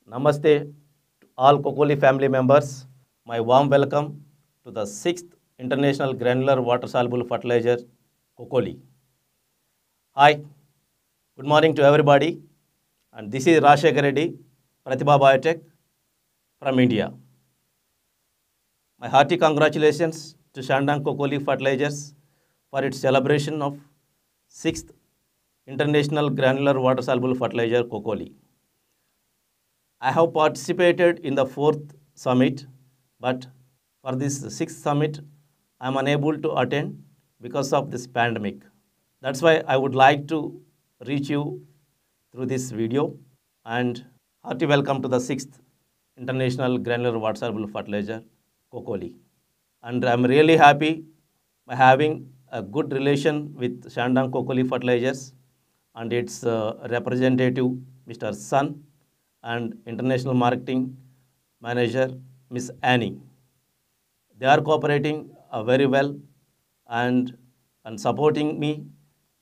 Namaste to all Cocoli family members. My warm welcome to the 6th International Granular Water Soluble Fertilizer Cocoli. Hi, good morning to everybody. And this is Rashekar Reddy, Pratibha Biotech from India. My hearty congratulations to Shandong Cocoli Fertilizers for its celebration of 6th International Granular Water Soluble Fertilizer Cocoli. I have participated in the 4th summit, but for this 6th summit, I am unable to attend because of this pandemic. That's why I would like to reach you through this video and hearty welcome to the 6th International Granular Water Soluble Fertilizer Cocoli. And I'm really happy by having a good relation with Shandong Cocoli Fertilizers and its representative, Mr. Sun, and International Marketing Manager, Miss Annie. They are cooperating very well and supporting me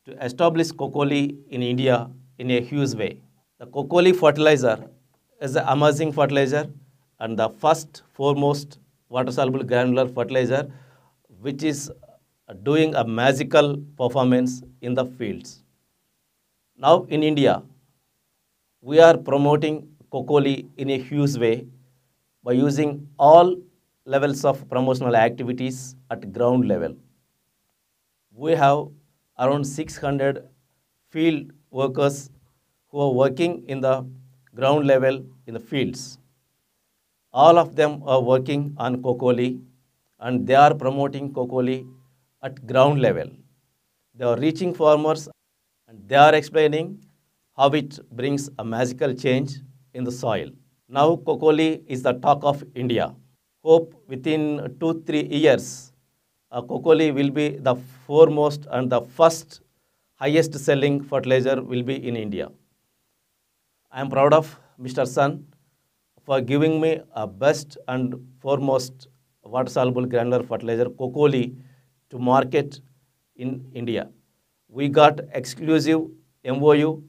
to establish Cocoli in India in a huge way. The Cocoli fertilizer is an amazing fertilizer and the first foremost water-soluble granular fertilizer which is doing a magical performance in the fields. Now in India, we are promoting Cocoli in a huge way by using all levels of promotional activities at ground level. We have around 600 field workers who are working in the ground level in the fields. All of them are working on Cocoli and they are promoting Cocoli at ground level. They are reaching farmers and they are explaining how it brings a magical change in the soil. Now Cocoli is the talk of India. Hope within 2-3 years, Cocoli will be the foremost and the first highest selling fertilizer will be in India. I am proud of Mr. Sun for giving me a best and foremost water soluble granular fertilizer Cocoli to market in India. We got exclusive MOU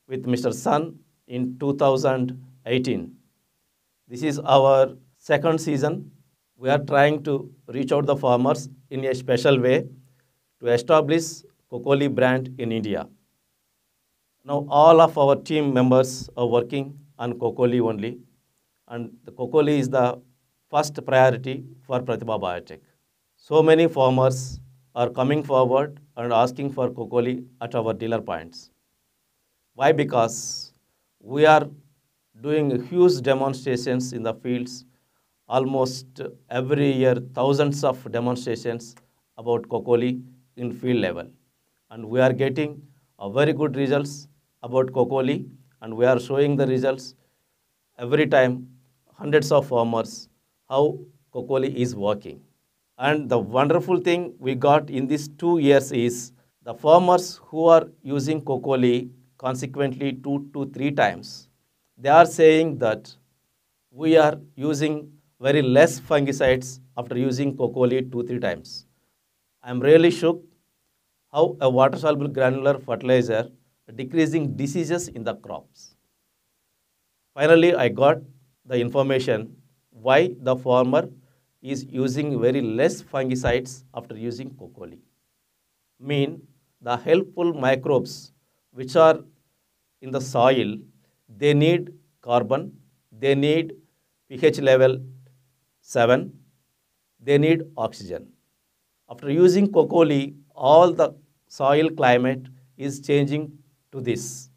with Mr. Sun in 2018. This is our second season. We are trying to reach out the farmers in a special way to establish Cocoli brand in India. Now all of our team members are working on Cocoli only, and the Cocoli is the first priority for Pratibha Biotech. So many farmers are coming forward and asking for Cocoli at our dealer points. Why? Because we are doing huge demonstrations in the fields. Almost every year, thousands of demonstrations about Cocoli in field level. And we are getting very good results about Cocoli, and we are showing the results every time, hundreds of farmers, how Cocoli is working. And the wonderful thing we got in these 2 years is the farmers who are using Cocoli consequently 2 to 3 times, they are saying that we are using very less fungicides after using Cocoli 2-3 times. I am really shocked how a water-soluble granular fertilizer decreasing diseases in the crops. Finally, I got the information why the farmer is using very less fungicides after using Cocoli. Mean the helpful microbes which are in the soil, they need carbon, they need pH level 7, they need oxygen. After using Cocoli, all the soil climate is changing to this,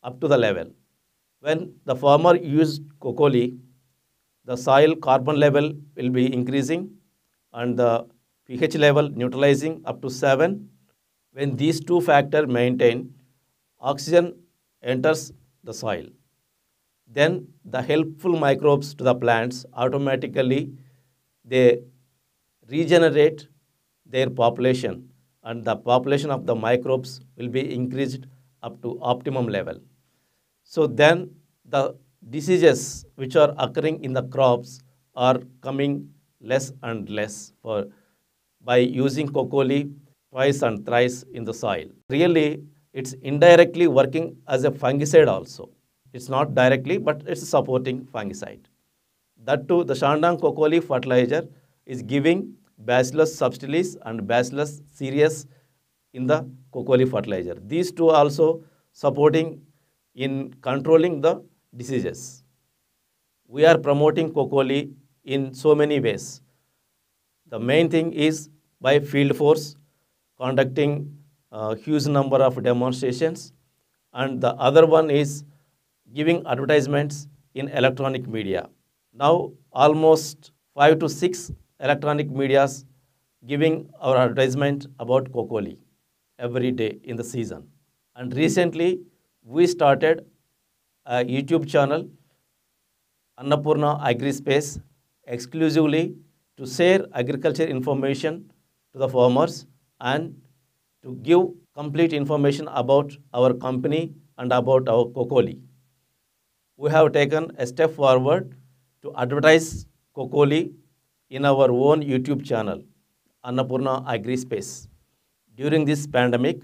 up to the level. When the farmer used Cocoli, the soil carbon level will be increasing and the pH level neutralizing up to 7. When these two factors maintain, oxygen enters the soil. Then the helpful microbes to the plants automatically they regenerate their population and the population of the microbes will be increased up to optimum level. So then the diseases which are occurring in the crops are coming less and less by using Cocoli twice and thrice in the soil. Really, it's indirectly working as a fungicide also. It's not directly, but it's supporting fungicide. That too, the Shandong Kokoli fertilizer is giving Bacillus subtilis and Bacillus cereus in the Kokoli fertilizer. These two also supporting in controlling the diseases. We are promoting Kokoli in so many ways. The main thing is by field force, conducting a huge number of demonstrations, and the other one is giving advertisements in electronic media. Now, almost 5 to 6 electronic medias giving our advertisement about Kokoli every day in the season. And recently, we started a YouTube channel, Annapurna AgriSpace, exclusively to share agriculture information to the farmers and to give complete information about our company and about our Kokoli. We have taken a step forward to advertise Kokoli in our own YouTube channel, Annapurna AgriSpace. During this pandemic,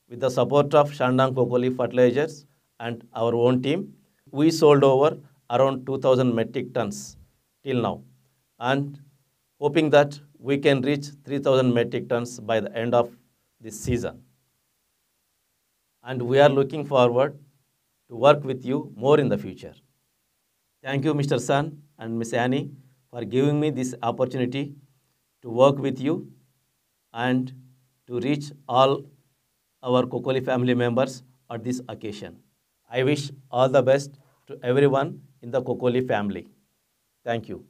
with the support of Shandong Kokoli Fertilizers and our own team, we sold over around 2,000 metric tons till now, and hoping that we can reach 3,000 metric tons by the end of this season. And we are looking forward to work with you more in the future. Thank you, Mr. Sun and Miss Annie, for giving me this opportunity to work with you and to reach all our Kokoli family members at this occasion. I wish all the best to everyone in the Kokoli family. Thank you.